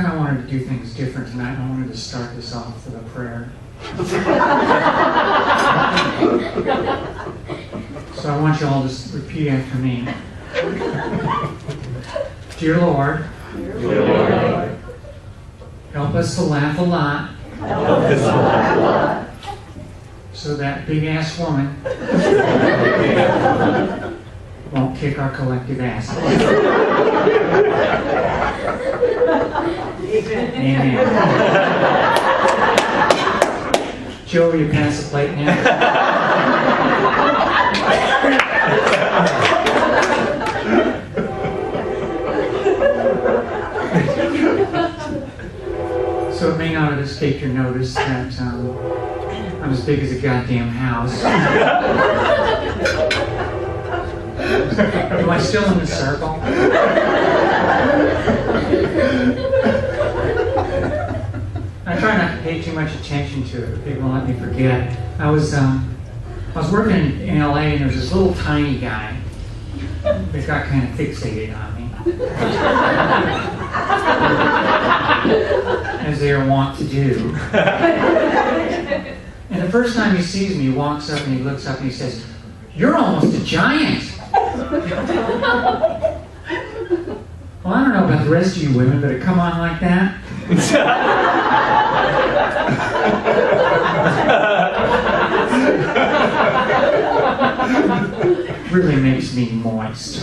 kind of wanted to do things different tonight. I wanted to start this off with a prayer. So I want you all to just repeat after me. Dear Lord, Dear Lord, help us to laugh a lot, so that big-ass woman won't kick our collective ass. Amen. Joe, will you pass the plate now? So it may not have escaped your notice that I'm as big as a goddamn house. Am I still in the circle? I try not to pay too much attention to it. People let me forget. I was working in LA, and there's this little tiny guy that got kind of fixated on me, as they are wont to do. And the first time he sees me, he walks up and he looks up and he says, "You're almost a giant." Well, I don't know about the rest of you women, but it come on like that. Really makes me moist.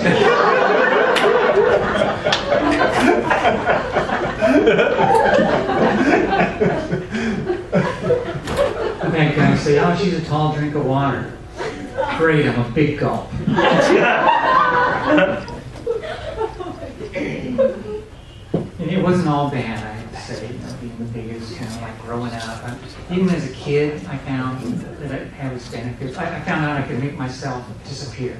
That guy say, "Oh, she's a tall drink of water." Great, I'm a big gulp. And it wasn't all bad, I have to say, being the biggest, kind of like growing up. Even as a kid, I found that it had its benefits. I found out I could make myself disappear.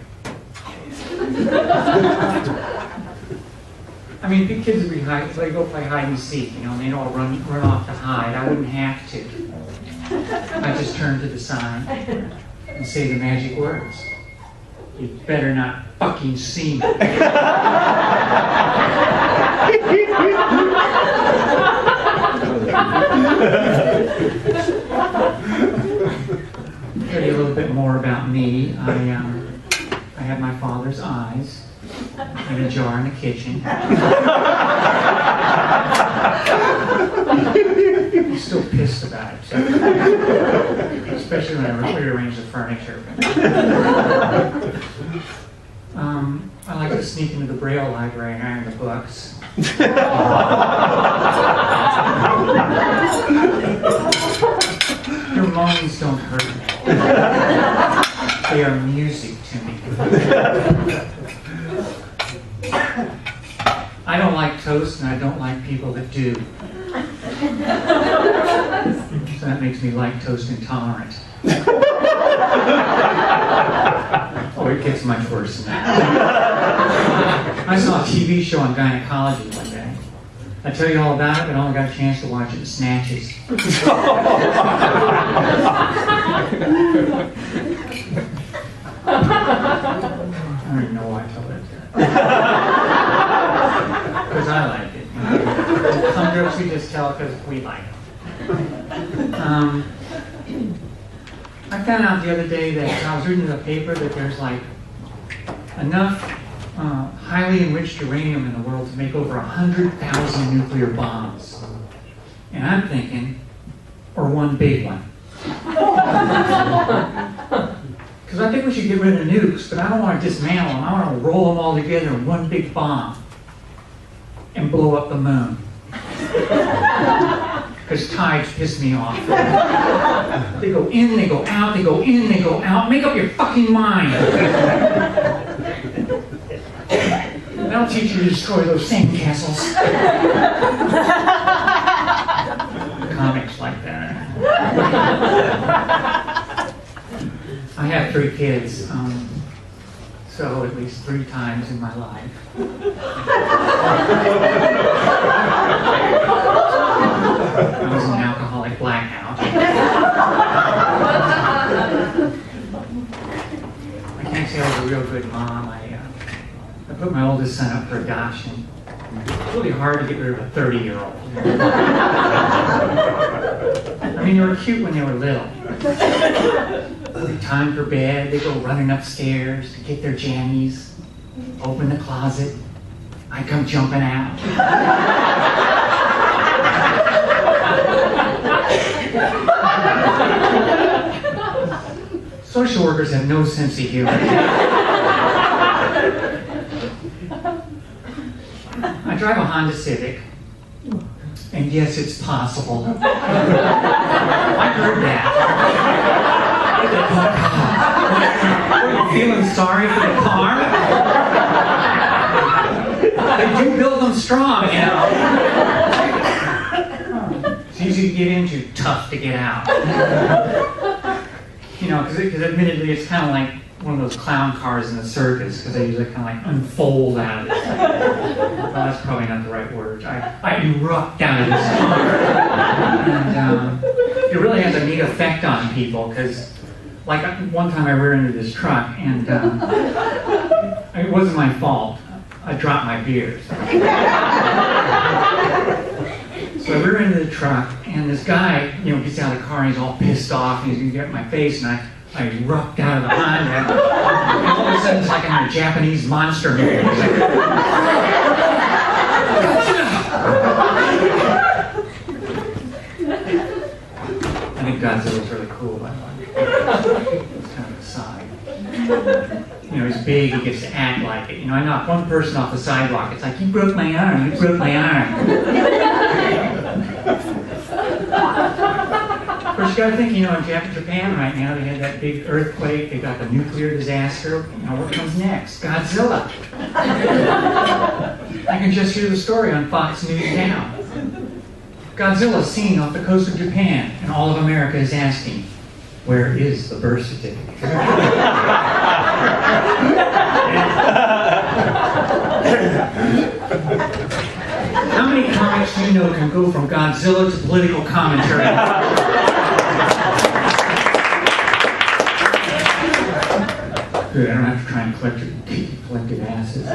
I mean, big kids would be they go play hide and seek, and they'd all run off to hide. I wouldn't have to. I just turn to the side and say the magic words. "You better not fucking see me." Tell you a little bit more about me. I had my father's eyes in a jar in the kitchen. I'm still pissed about it, so. Especially when I rearrange the furniture. I like to sneak into the Braille library and iron the books. Your moans don't hurt me. They are music to me. I don't like toast, and I don't like people that do. So that makes me lactose intolerant. Oh, it gets much worse than that. I saw a TV show on gynecology one day. I tell you all about it, but I only got a chance to watch it in snatches. I don't even know why I told it to. Because I like it. Some jokes we just tell because we like them. I found out the other day that I was reading in the paper that there's like enough highly enriched uranium in the world to make over 100,000 nuclear bombs. And I'm thinking, or one big one. Because I think we should get rid of nukes, but I don't want to dismantle them. I want to roll them all together in one big bomb and blow up the moon. Because tides piss me off. They go in, they go out, they go in, they go out. Make up your fucking mind. That'll teach you to destroy those sandcastles. Comics like that. I have 3 kids, so at least 3 times in my life. I was an alcoholic blackout. I can't say I was a real good mom. I put my oldest son up for adoption. It's really hard to get rid of a 30-year-old. I mean, they were cute when they were little. Time for bed, they go running upstairs to get their jammies, open the closet, I come jumping out. Social workers have no sense of humor. I drive a Honda Civic, and yes, it's possible. I heard that. Are you feeling sorry for the car? They do build them strong, you know. It's easy to get into, tough to get out. You know, because admittedly it's kind of like one of those clown cars in the circus, because they usually kind of like unfold out of this thing. Well, that's probably not the right word. I erupt out of this car. And it really has a neat effect on people, because like one time I rear into this truck, and it wasn't my fault. I dropped my beer. So I rear into the truck, and this guy, you know, gets out of the car, and he's all pissed off, and he's going to get in my face, and I erupt out of the Honda, and all of a sudden it's like I'm in a Japanese monster movie. It's like, I think Godzilla's really cool, by the way. It's kind of an aside. You know, he's big, he gets to act like it. You know, I knock one person off the sidewalk, it's like, you broke my arm, you broke my arm. Of course, you got to think, you know, in Japan right now, they had that big earthquake, they got the nuclear disaster. You know, what comes next? Godzilla. I can just hear the story on Fox News now. Godzilla seen off the coast of Japan, and all of America is asking, where is the birth certificate? How many comics do you know can go from Godzilla to political commentary? Good, I don't have to try and collect your collective asses.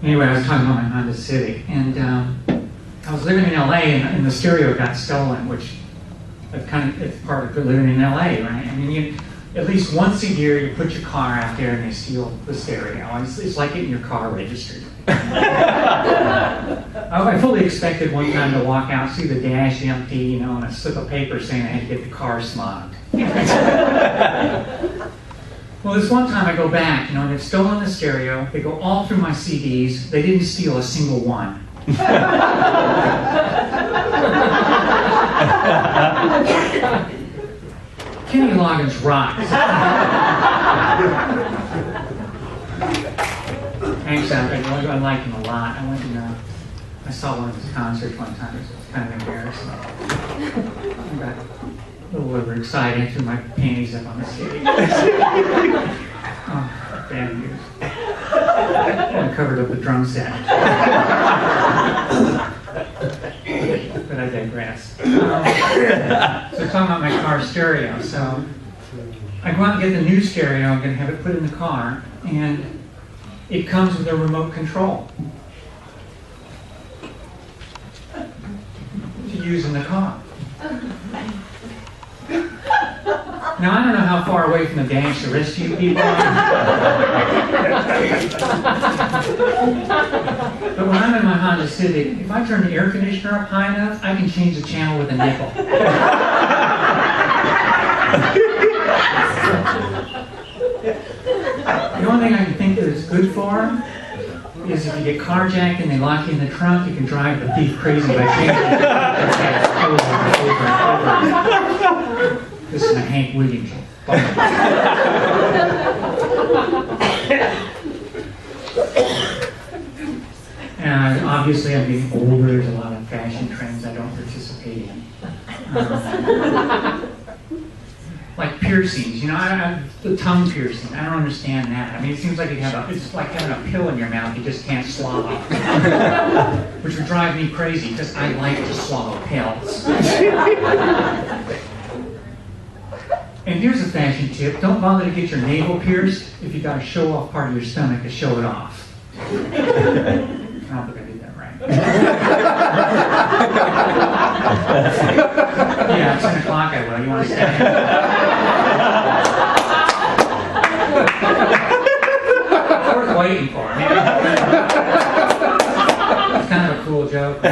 Anyway, I was talking about my Honda Civic, and I was living in LA, and the stereo got stolen, which it's part of living in LA, right? I mean, at least once a year, you put your car out there and they steal the stereo. It's like getting your car registered. I fully expected one time to walk out, see the dash empty, you know, and a slip of paper saying I had to get the car smogged. Well, this one time I go back, you know, and they've stolen the stereo. They go all through my CDs. They didn't steal a single one. Kenny Loggins rocks. Thanks, I like him a lot. I saw one of his concerts one time. It was kind of embarrassing. I got a little overexcited. I threw my panties up on the stage. Oh, bad news. I covered up the drum set. But I digress. So talking about my car stereo. So I go out and get the new stereo. I'm going to have it put in the car, and it comes with a remote control to use in the car. Now, I don't know how far away from the dash the rest of you people are. But when I'm in my Honda Civic, if I turn the air conditioner up high enough, I can change the channel with a nickel. The only thing I can think that it's good for is if you get carjacked and they lock you in the trunk, you can drive the thief crazy by changing it over and over and over. This is a Hank Williams. And obviously I'm getting older. There's a lot of fashion trends I don't participate in. Like piercings, you know, the tongue piercing. I don't understand that. I mean, it seems like it's like having a pill in your mouth you just can't swallow, which would drive me crazy because I like to swallow pills. And here's a fashion tip: don't bother to get your navel pierced if you got to show off part of your stomach to show it off. don't think I did that right. Yeah, at 10 o'clock I will. You want to stay? It's worth waiting for. It's kind of a cool joke. You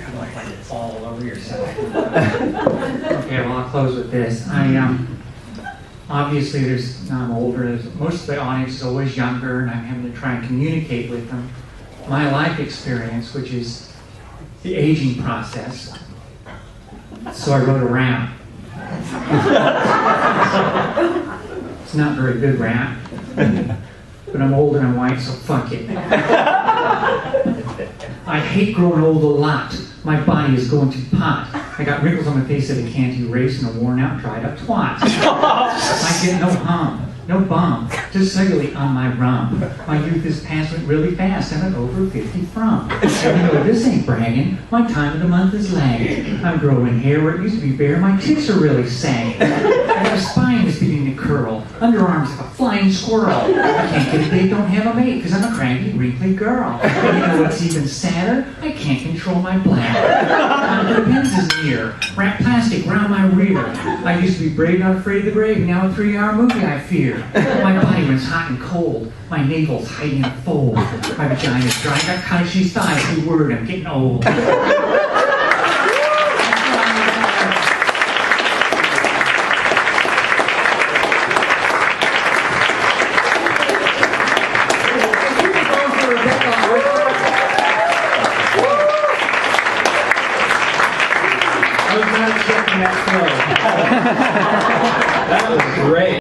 kind of like it all over yourself. Okay, well I'll close with this. Obviously now I'm older. Most of the audience is always younger, and I'm having to try and communicate with them my life experience, which is the aging process. So I wrote a rap. It's not very good rap, but I'm old and I'm white, so fuck it. I hate growing old a lot. My body is going to pot. I got wrinkles on my face that I can't erase and a worn out, dried up twat. I get no hum, no bum, just cellulite on my rump. My youth is past, went really fast, and I'm over 50 from. And you know, this ain't bragging, my time of the month is lagging. I'm growing hair where it used to be bare, my tits are really sagging. I got a spine that's beginning to curl, underarms like a flying squirrel. I can't get a date, don't have a mate, because I'm a cranky, wrinkly girl. And you know what's even sadder? I can't control my bladder. Time for the pins is near, wrap plastic round my rear. I used to be brave, not afraid of the grave, now a 3-hour movie I fear. My body runs hot and cold, my navel's hiding in a fold. My vagina's dry, I got cottage cheese thighs, new word, I'm getting old. I was not expecting that flow. That was great.